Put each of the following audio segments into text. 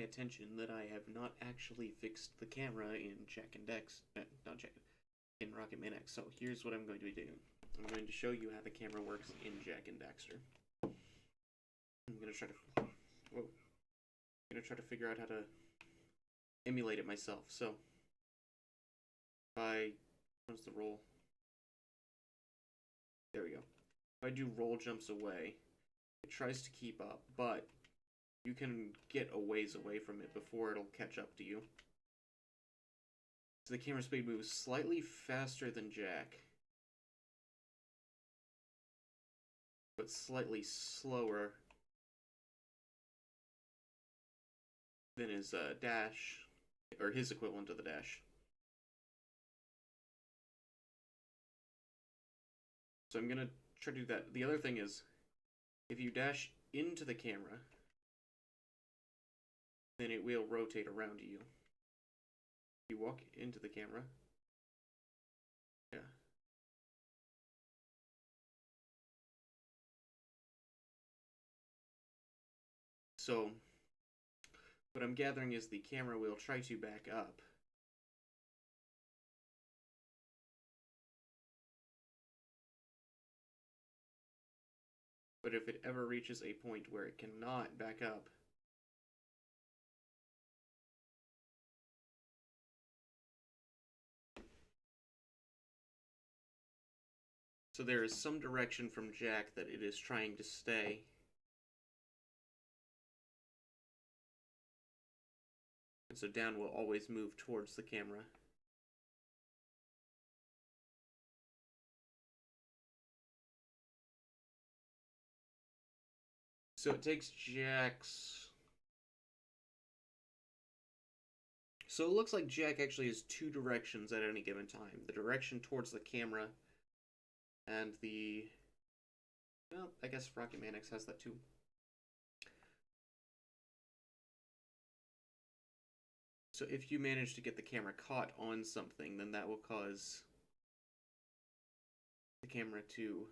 attention that I have not actually fixed the camera in Jak and Dex, not Jak, in Rocketman X. So here's what I'm going to be doing. I'm going to show you how the camera works in Jak and Daxter. I'm going to try to, whoa, I'm going to try to figure out how to emulate it myself. So, if I, what's the roll? There we go. If I do roll jumps away, it tries to keep up, but you can get a ways away from it before it'll catch up to you. So the camera speed moves slightly faster than Jak, but slightly slower than his dash, or his equivalent of the dash. So I'm gonna try to do that. The other thing is, if you dash into the camera, then it will rotate around you. You walk into the camera. Yeah. So, what I'm gathering is the camera will try to back up. But if it ever reaches a point where it cannot back up, so there is some direction from Jak that it is trying to stay. And so down will always move towards the camera. So it takes Jak's... So it looks like Jak actually has two directions at any given time. The direction towards the camera and the... Well, I guess Rocketman X has that too. So if you manage to get the camera caught on something, then that will cause the camera to...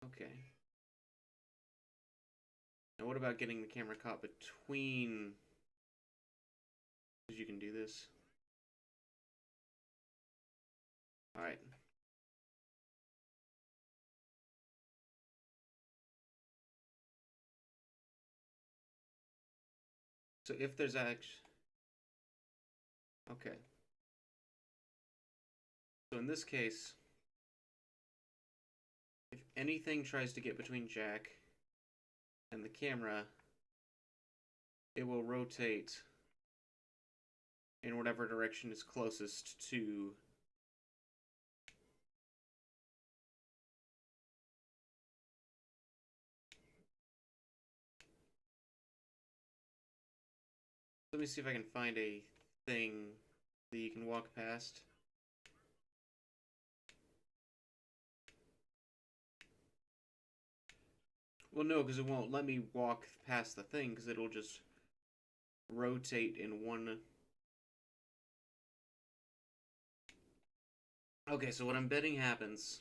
Okay. Now what about getting the camera caught between... Because you can do this. Alright. So if there's actually... Okay. So in this case, if anything tries to get between Jak and the camera, it will rotate in whatever direction is closest to... Let me see if I can find a thing that you can walk past. Well, no, because it won't let me walk past the thing, because it'll just rotate in one... Okay, so what I'm betting happens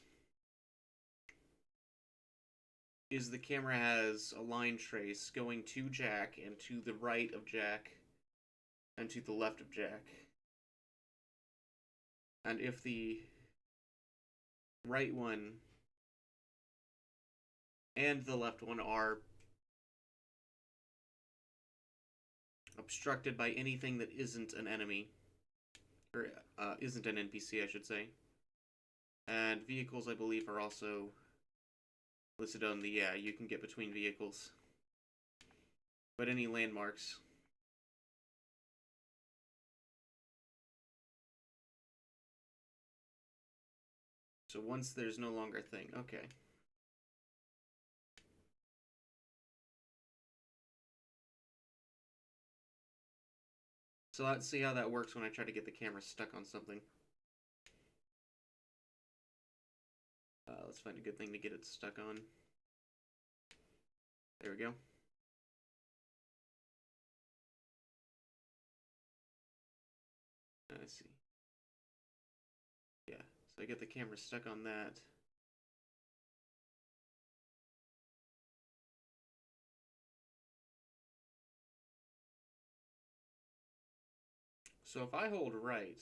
is the camera has a line trace going to Jak and to the right of Jak and to the left of Jak. And if the right one and the left one are obstructed by anything that isn't an enemy, or isn't an NPC, I should say. And vehicles, I believe, are also listed on the, yeah, you can get between vehicles. But any landmarks. So once there's no longer a thing, okay. So let's see how that works when I try to get the camera stuck on something. Let's find a good thing to get it stuck on. There we go. Let's see. Yeah, so I get the camera stuck on that. So if I hold right,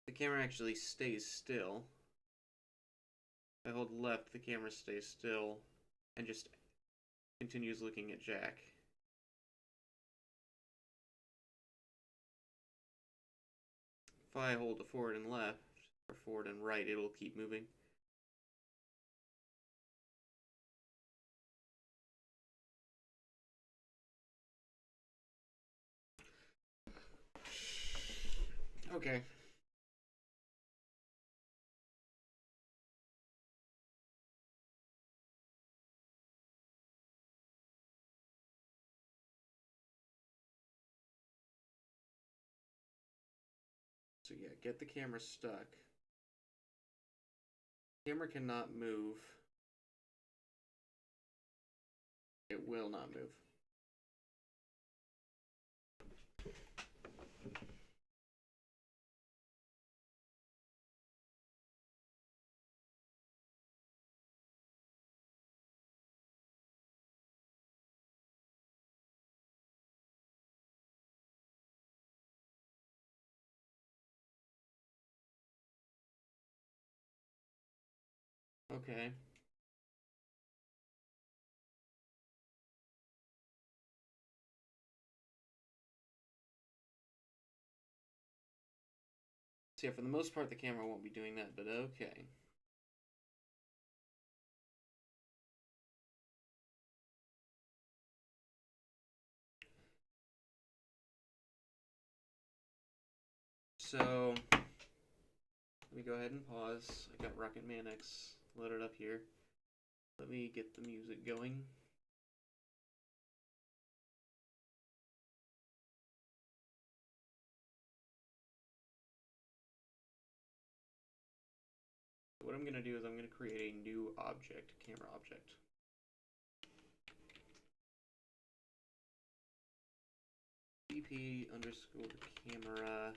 the camera actually stays still. If I hold left, the camera stays still and just continues looking at Jack. If I hold the forward and left, or forward and right, it'll keep moving. Okay. So yeah, get the camera stuck. Camera cannot move. It will not move. Okay. So yeah, for the most part, the camera won't be doing that, but okay. So, let me go ahead and pause. I got Rocket Man X loaded up here. Let me get the music going. What I'm going to do is I'm going to create a new object, camera object. BP underscore camera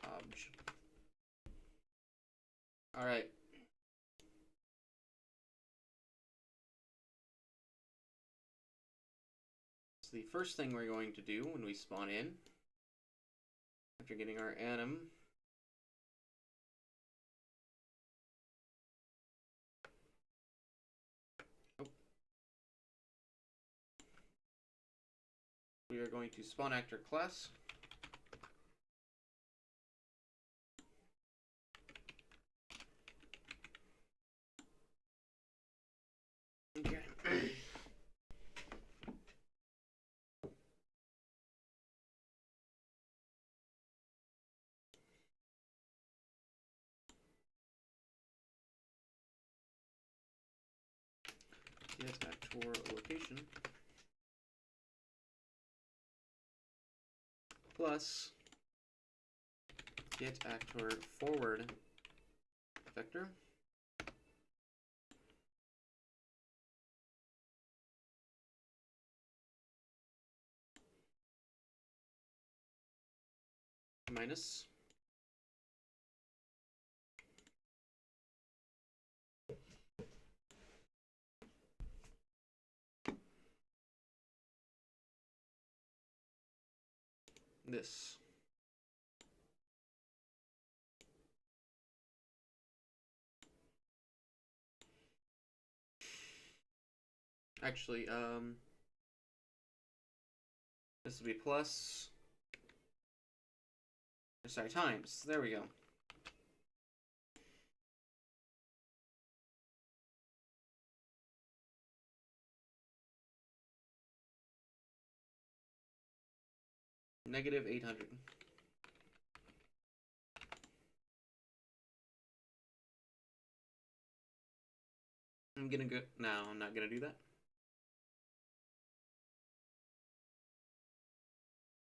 obj. Alright. So the first thing we're going to do when we spawn in, after getting our anim, we are going to spawn actor class. Okay. Get actor location plus get actor forward vector minus this. Actually, this will be plus, sorry, times. There we go. Negative 800. I'm gonna go, no, I'm not gonna do that.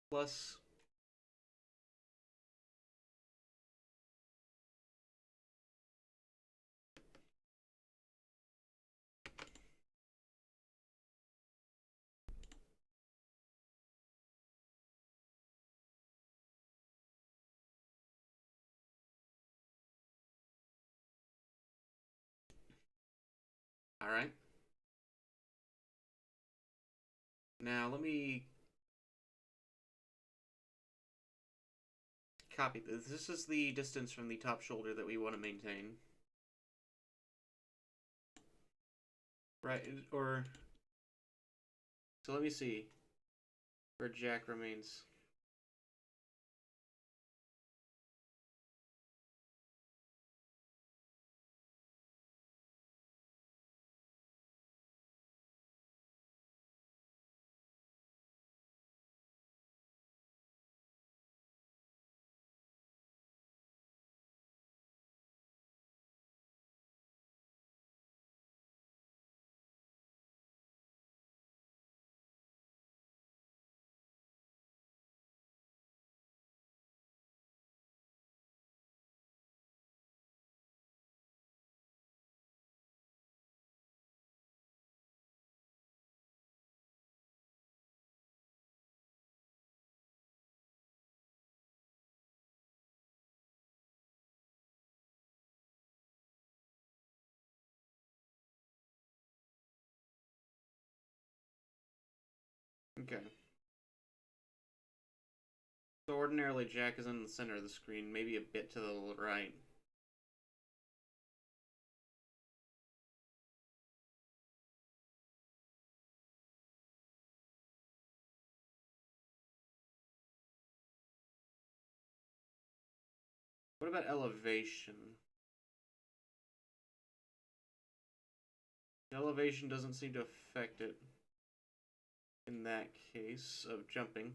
Plus all right. Now let me copy this. This is the distance from the top shoulder that we want to maintain. Right, or... So let me see where Jack remains. Okay. So ordinarily Jack is in the center of the screen, maybe a bit to the right. What about elevation? Elevation doesn't seem to affect it in that case of jumping.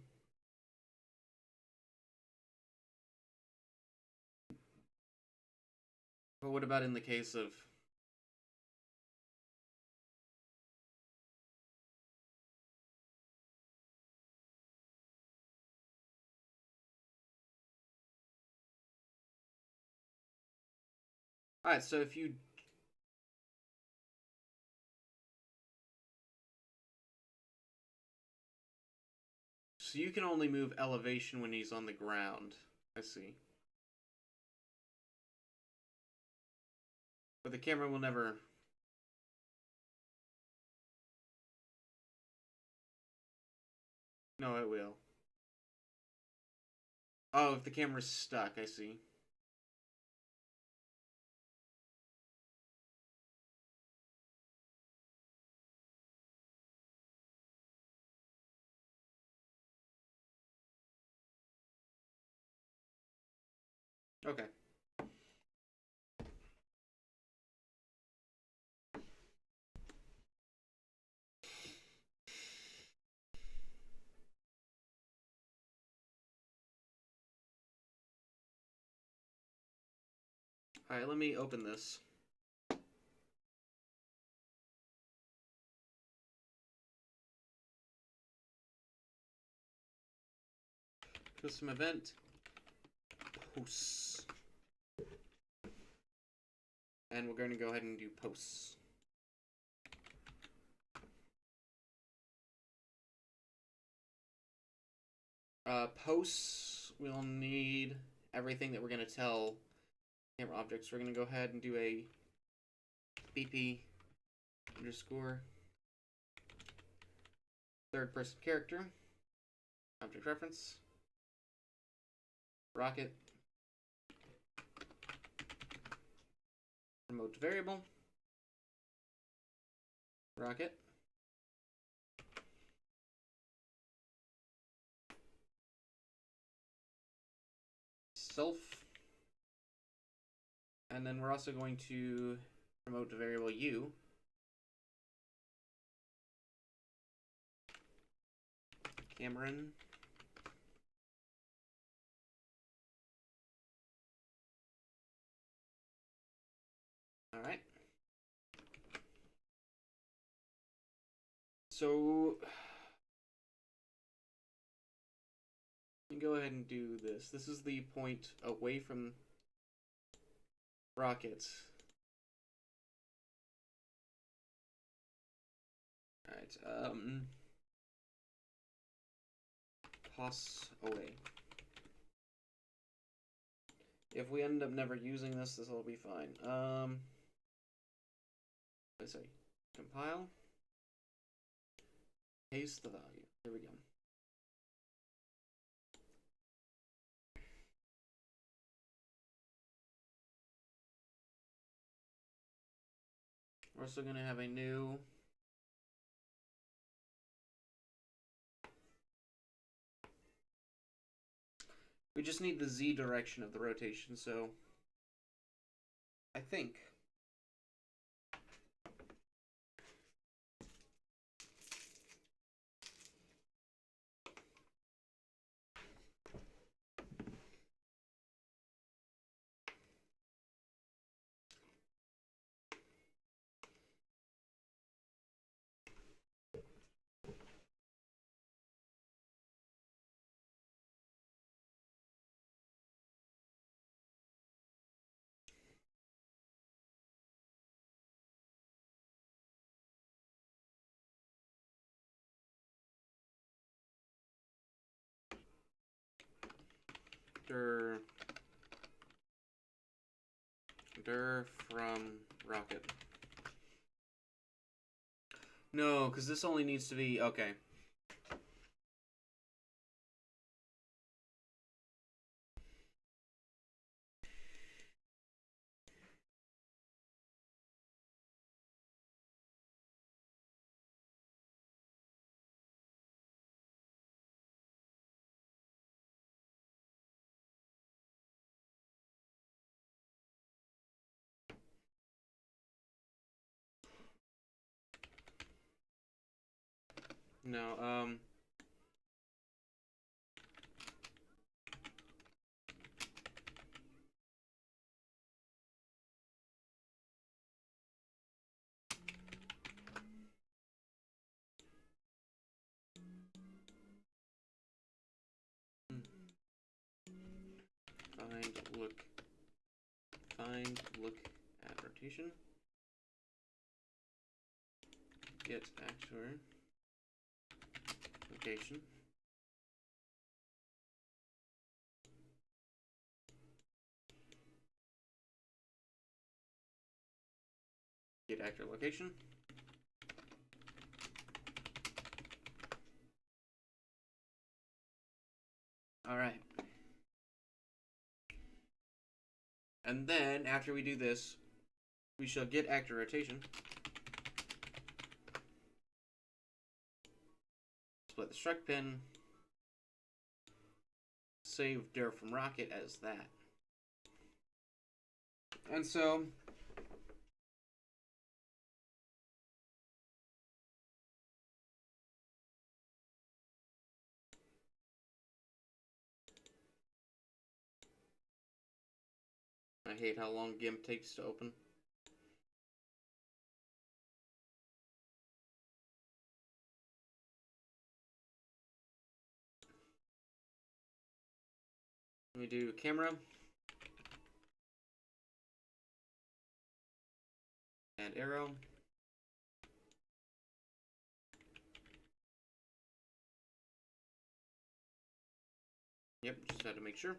But what about in the case of... Alright, so if you... So you can only move elevation when he's on the ground. I see. But the camera will never... No, it will. Oh, if the camera's stuck, I see. Okay. Alright, let me open this. Custom event. Posts. And we're going to go ahead and do posts. Posts, we'll need everything that we're going to tell camera objects. We're going to go ahead and do a BP underscore third person character, object reference, rocket, remote variable, rocket, self, and then we're also going to promote variable u, Cameron, all right. So let me go ahead and do this. This is the point away from rocket. All right. Toss away. If we end up never using this, this will be fine. Let's say compile. Paste the value. There we go. We're also going to have a new we just need the Z direction of the rotation, so I think dir from rocket. No, because this only needs to be okay. No, find look at rotation. Get actual location. Get actor location. All right. And then after we do this, we shall get actor rotation. Split the struct pin. Save dir from rocket as that. And so I hate how long GIMP takes to open. We do camera and arrow. Yep, just had to make sure.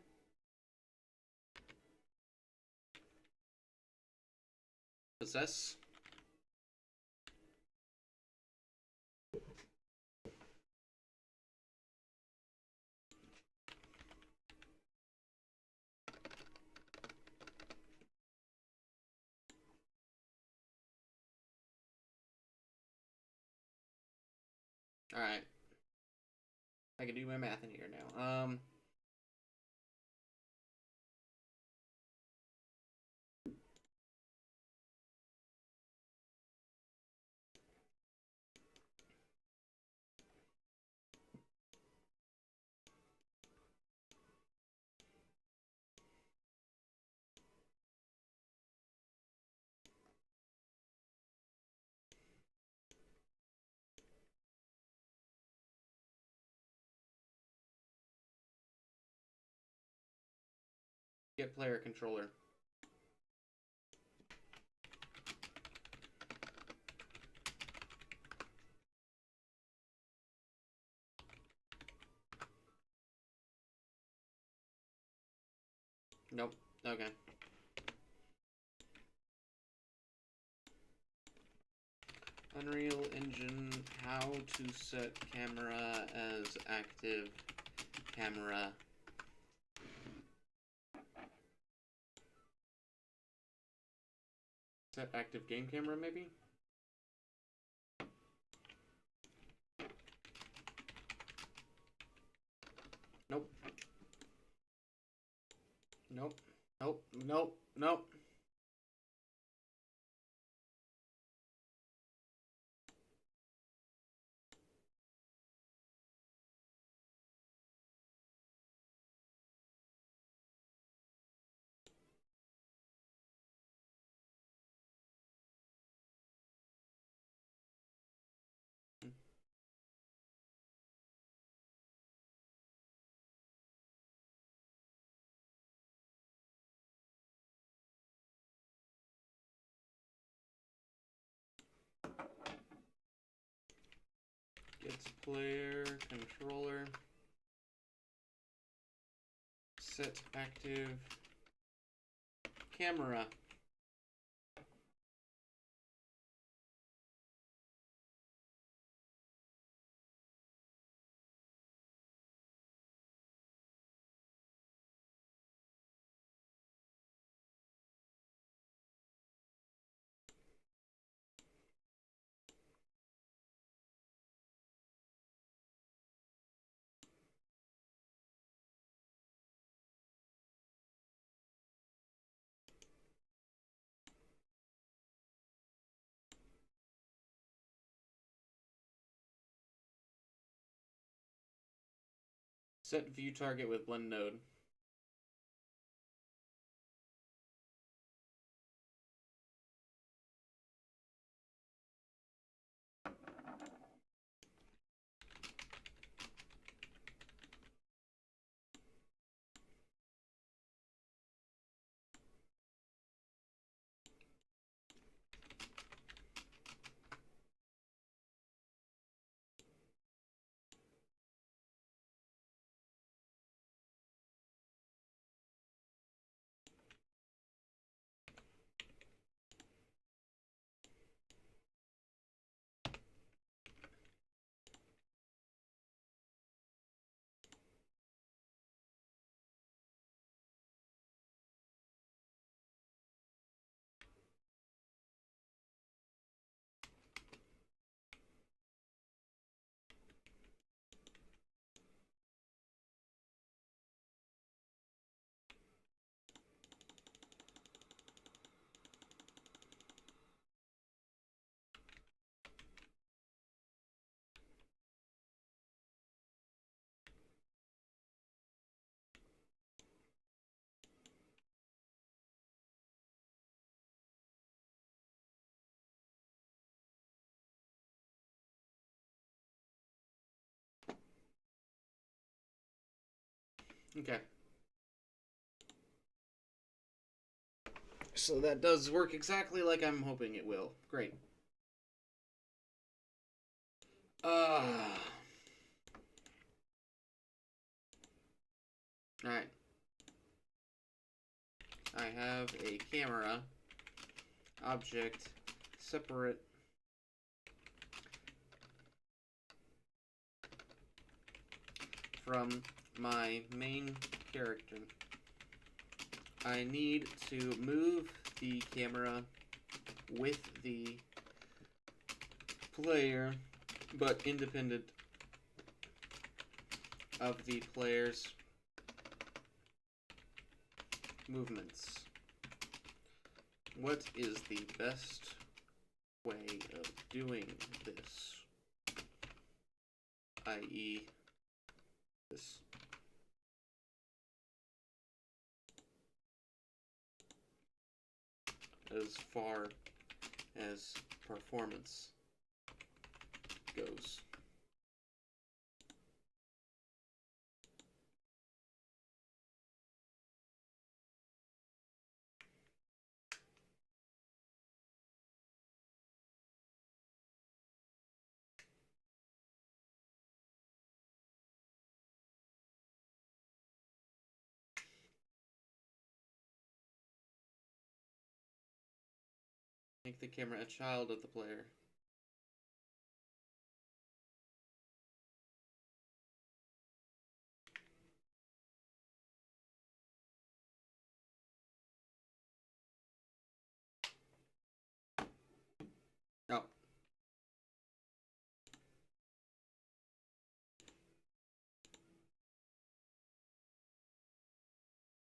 Possess. All right. I can do my math in here now. Get player controller. Nope. Okay. Unreal Engine, how to set camera as active camera. Set active game camera, maybe? Nope. Nope. Nope. Nope. Nope. Gets player controller. Set active camera. Set view target with blend node. Okay. So that does work exactly like I'm hoping it will. Great. Alright. I have a camera object separate from my main character. I need to move the camera with the player, but independent of the player's movements. What is the best way of doing this? I.e., this. As far as performance goes. Make the camera a child of the player.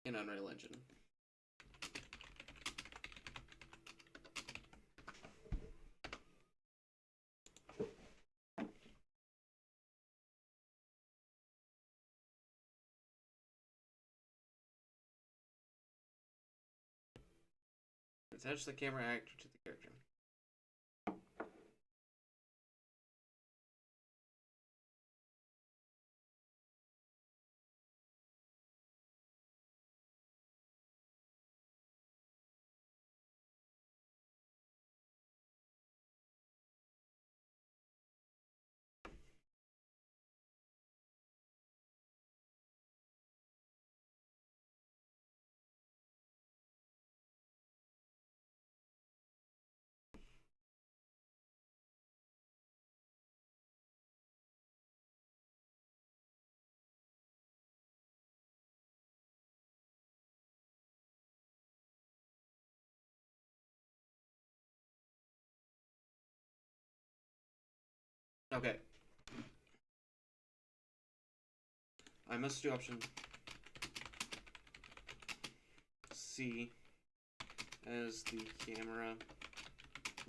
in Unreal Engine. Attach the camera actor to the character. Okay. I must do option C as the camera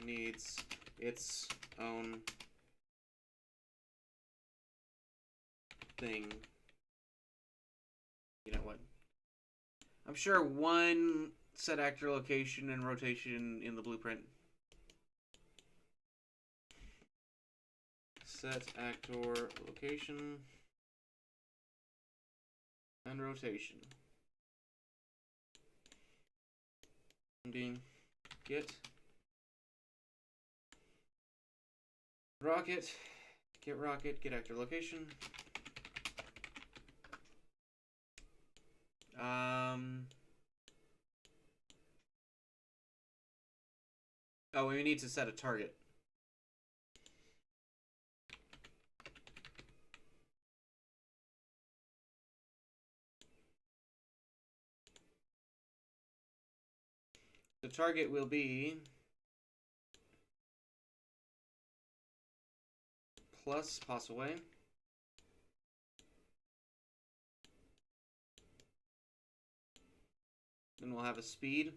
needs its own thing. You know what? I'm sure one set actor location and rotation in the blueprint. Set actor location and rotation. Being get rocket, get actor location. Oh, we need to set a target. The target will be plus pass away. Then we'll have a speed.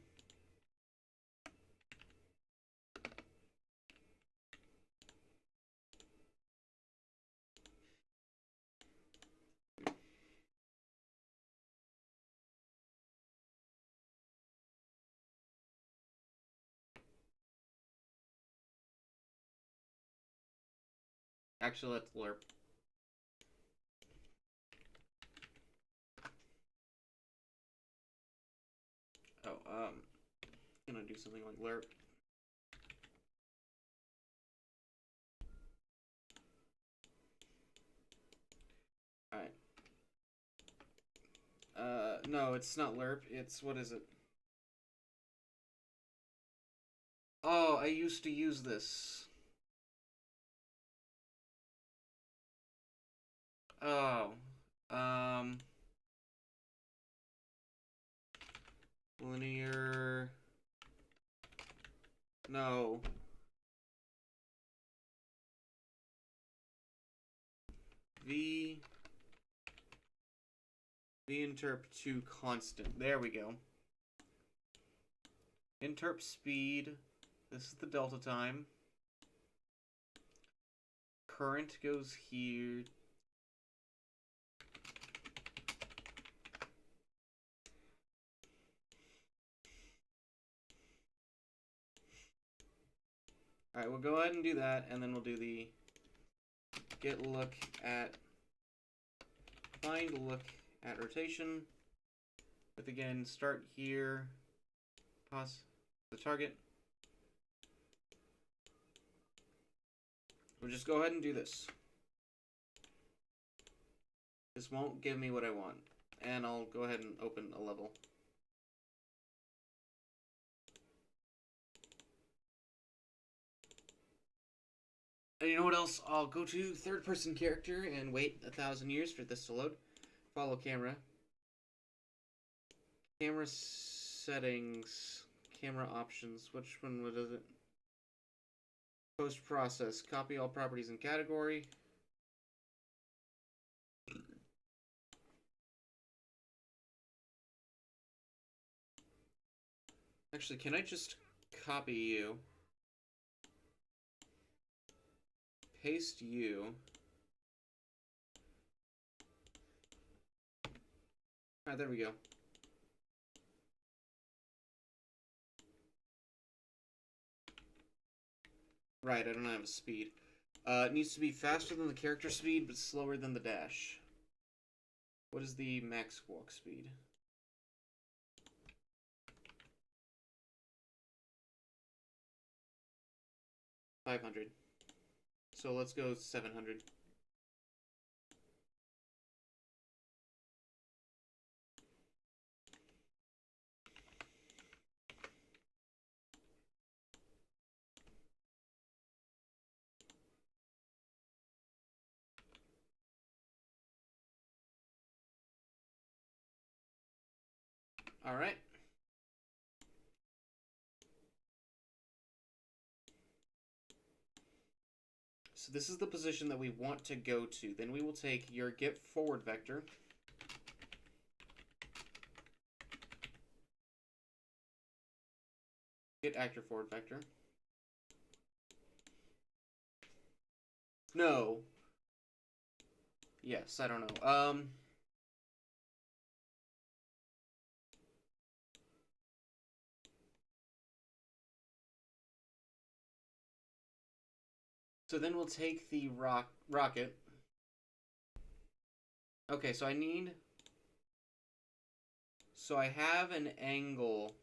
Actually, let's lerp. Oh, gonna do something like lerp. Alright. No, it's not lerp. It's, what is it? Oh, I used to use this. Oh. Linear. No. Vinterp to constant. There we go. Interp speed. This is the delta time. Current goes here. Alright, we'll go ahead and do that, and then we'll do the get look at, find look at rotation. With again, start here, pause the target. We'll just go ahead and do this. This won't give me what I want, and I'll go ahead and open a level. And you know what else? I'll go to third person character and wait 1,000 years for this to load. Follow camera. Camera settings. Camera options. Which one was it? Post process. Copy all properties in category. Actually, can I just copy you? Paste you. Alright, there we go. Right, I don't have a speed. It needs to be faster than the character speed, but slower than the dash. What is the max walk speed? 500. So let's go 700. Alright. So this is the position that we want to go to. Then we will take your get forward vector. Get actor forward vector. No. Yes, I don't know. So then we'll take the rocket. Okay, so I need... So I have an angle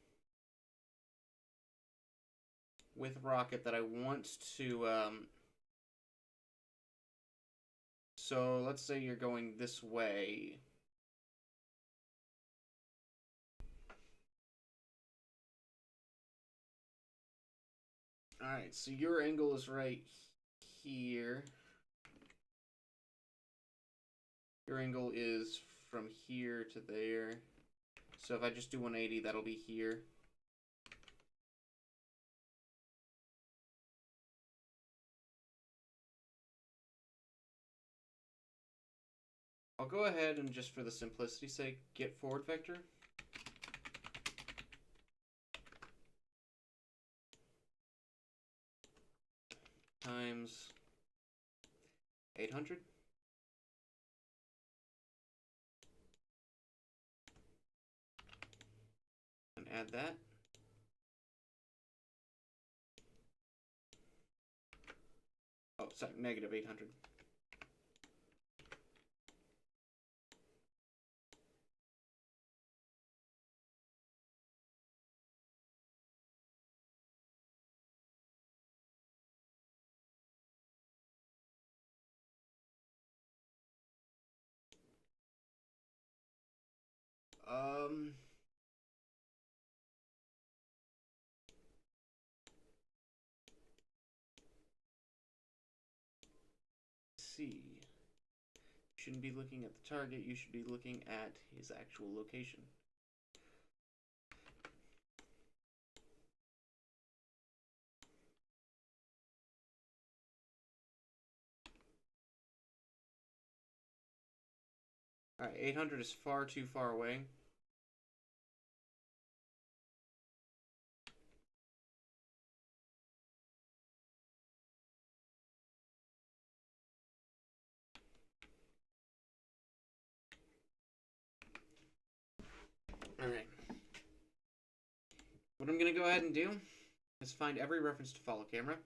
with rocket that I want to... So let's say you're going this way. Alright, so your angle is right here. Your angle is from here to there. So if I just do 180, that'll be here. I'll go ahead and just for the simplicity's sake, get forward vector. Times 800. And add that. Oh, sorry, negative 800. Um... see. You shouldn't be looking at the target, you should be looking at his actual location. Alright, 800 is far too far away. Alright. What I'm going to go ahead and do is find every reference to follow camera.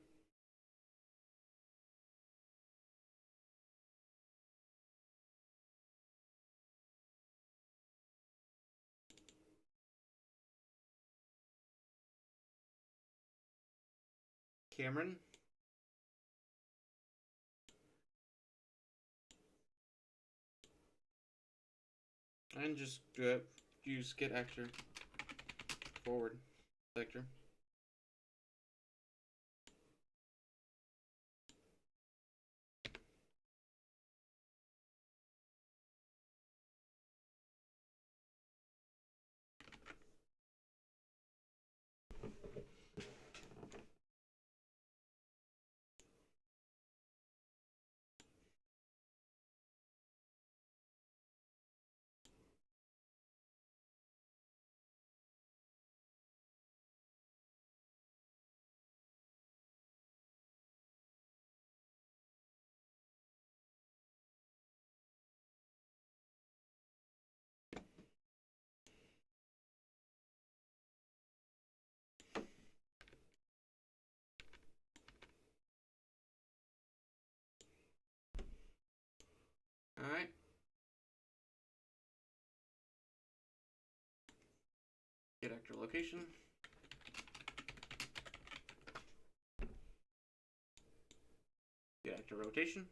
Cameron. And just use get actor forward vector. Get actor location. Get actor rotation.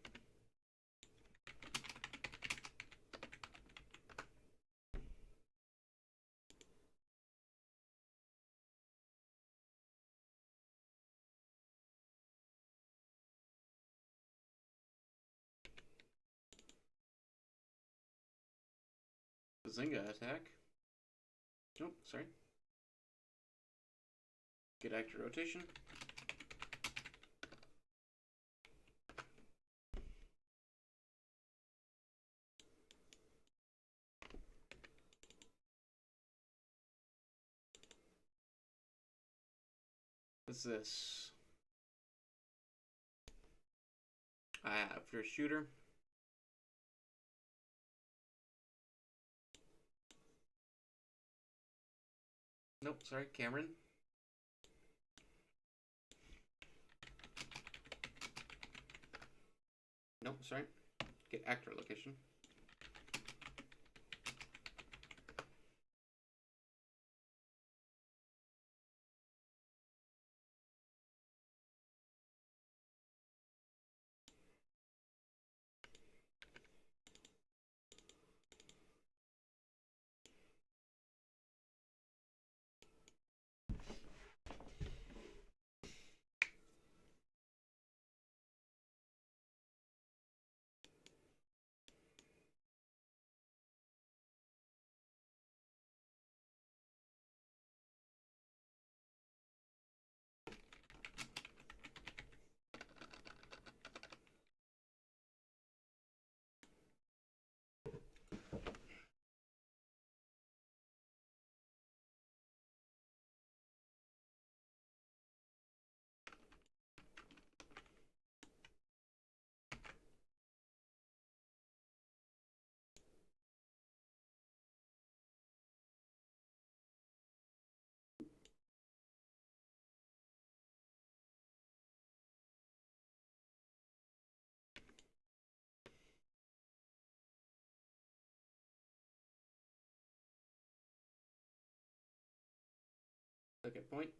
Bazinga attack. Nope, sorry. Get actor rotation. What's this? After shooter. Nope, sorry, Cameron. Nope, sorry. Get actor location. Second point.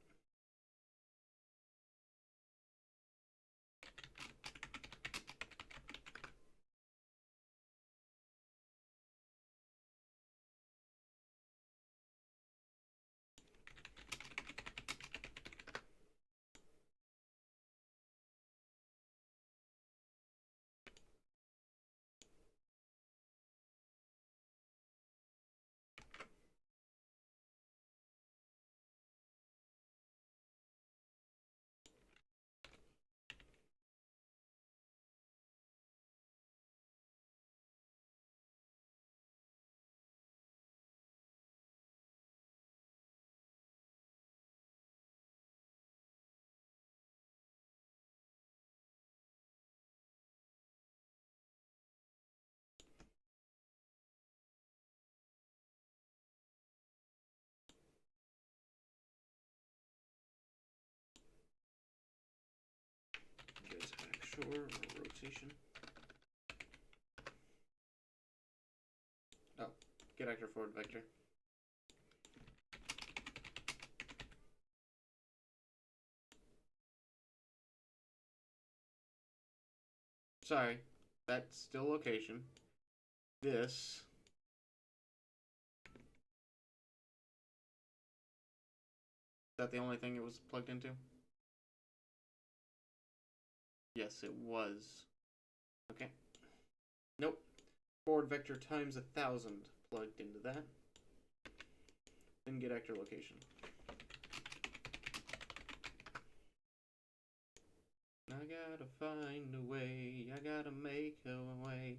Get attack shore or rotation. Oh, get actor forward vector. Sorry, that's still location. This. Is that the only thing it was plugged into? Yes, it was. Okay. Nope. Forward vector times 1,000 plugged into that. Then get actor location. I gotta find a way. I gotta make a way.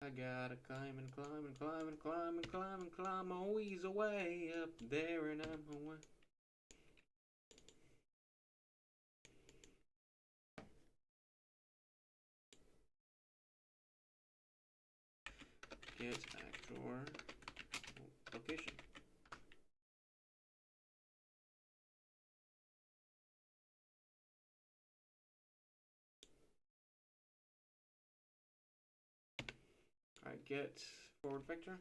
I gotta climb and climb and climb and climb and climb and climb. Always away up there and I'm away. Get actor location. Alright, get forward vector.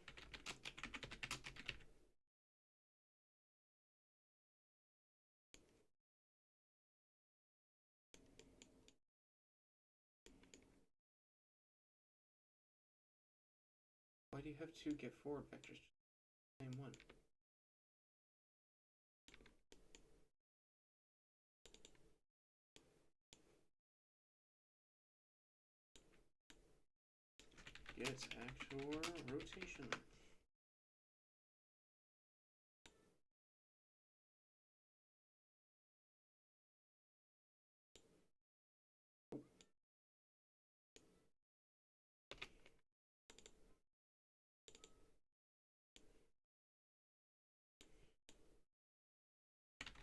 you have to get forward vectors? Same one. Get actor rotation.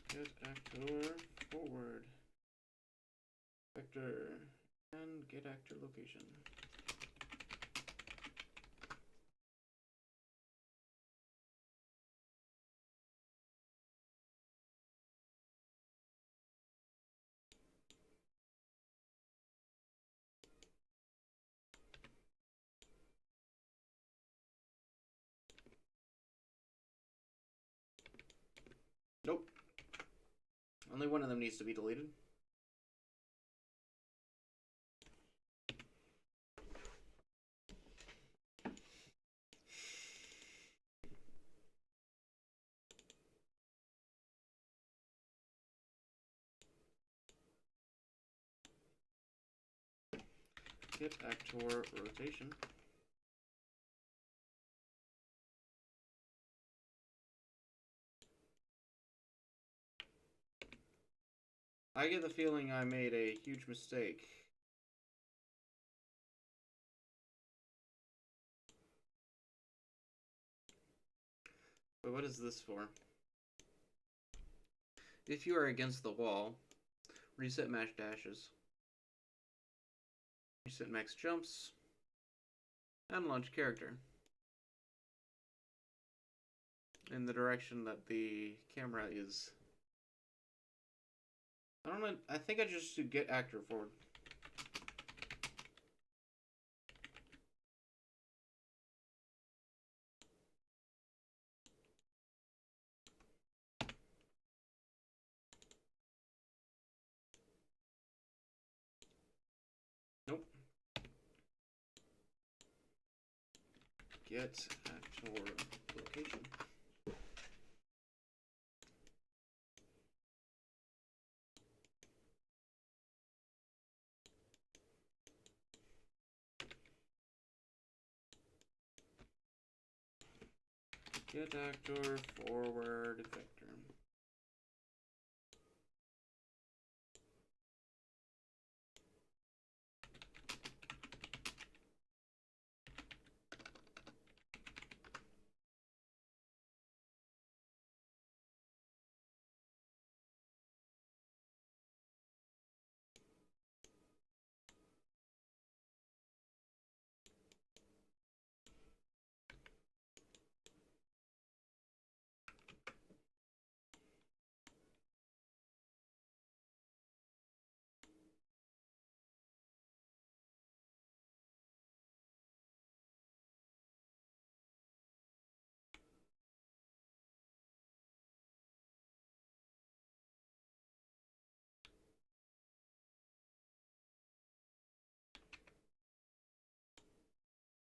Get actor forward vector and get actor location. Nope. Only one of them needs to be deleted. Get actor rotation. I get the feeling I made a huge mistake. But what is this for? If you are against the wall, reset max dashes, reset max jumps, and launch character in the direction that the camera is. I don't know. I think I just should get actor forward. Nope. Get actor location. Get actor forward vector.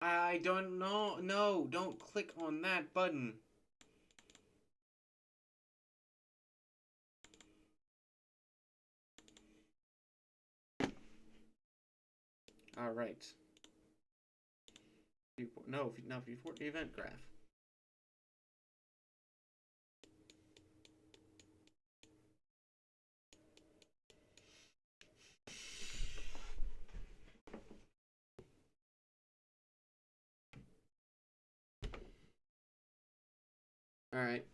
I don't know. No, don't click on that button. All right. No, not before the event graph. All right.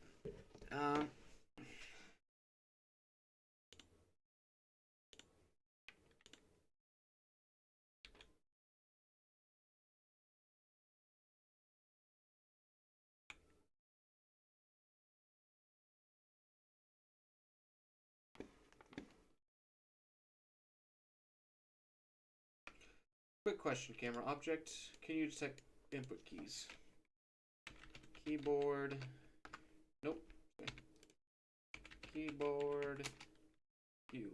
Quick question, camera object. Can you detect input keys? Keyboard. Nope. Okay. Keyboard. U.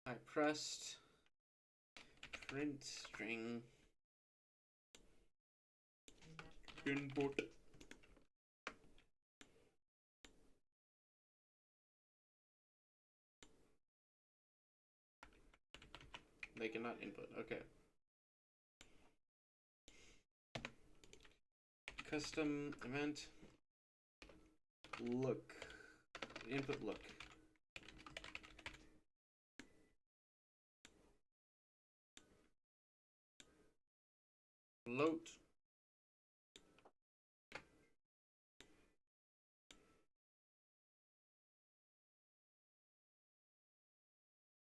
I pressed print string input. They cannot input. Okay. Custom event look. Input look. Float.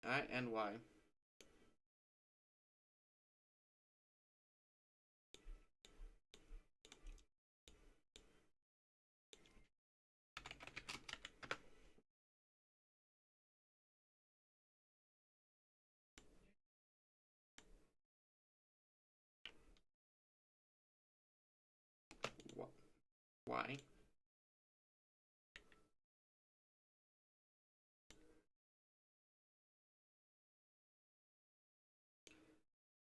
I and Y. Y.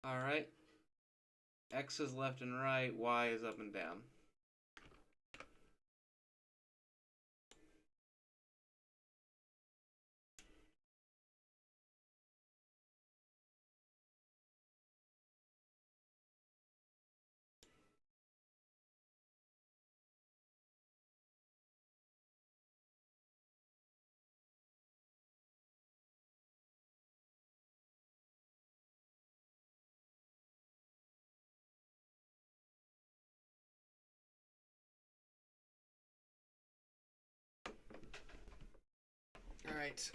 Alright. X is left and right, Y is up and down. Alright,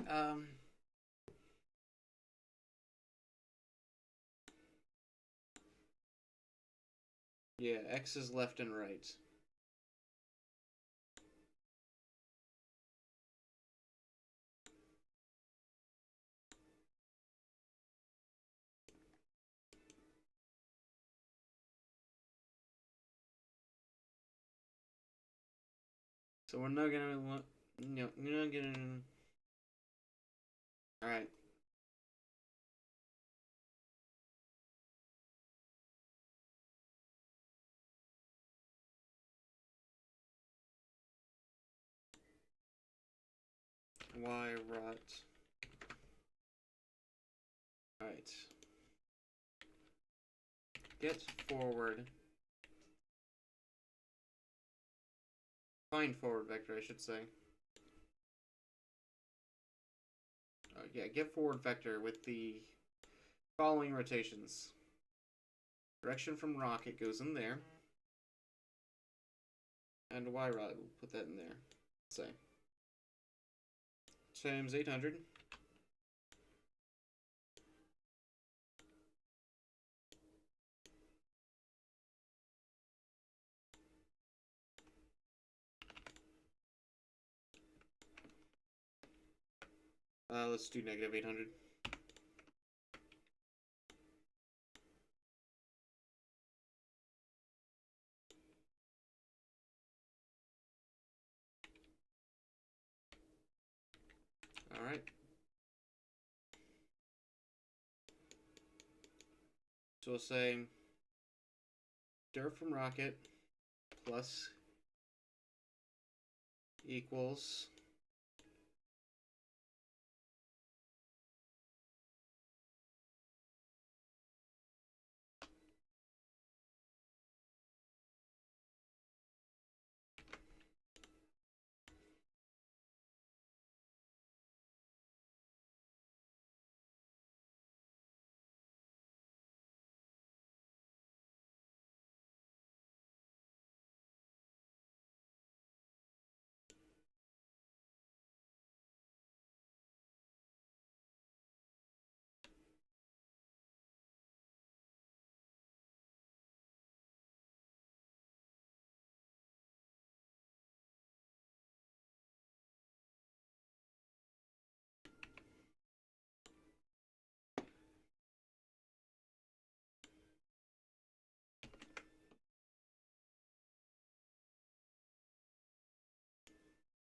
yeah, X is left and right. So we're not gonna want, no, you're not gonna. Alright. Y rot. Alright. Get forward. Find forward vector, I should say. Yeah, get forward vector with the following rotations. Direction from rocket goes in there. And Y rod, we'll put that in there. Say. Times 800. Let's do negative 800. Alright. So we'll say dirt from rocket plus equals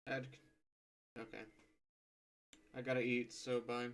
add. Okay. I gotta eat, so bye.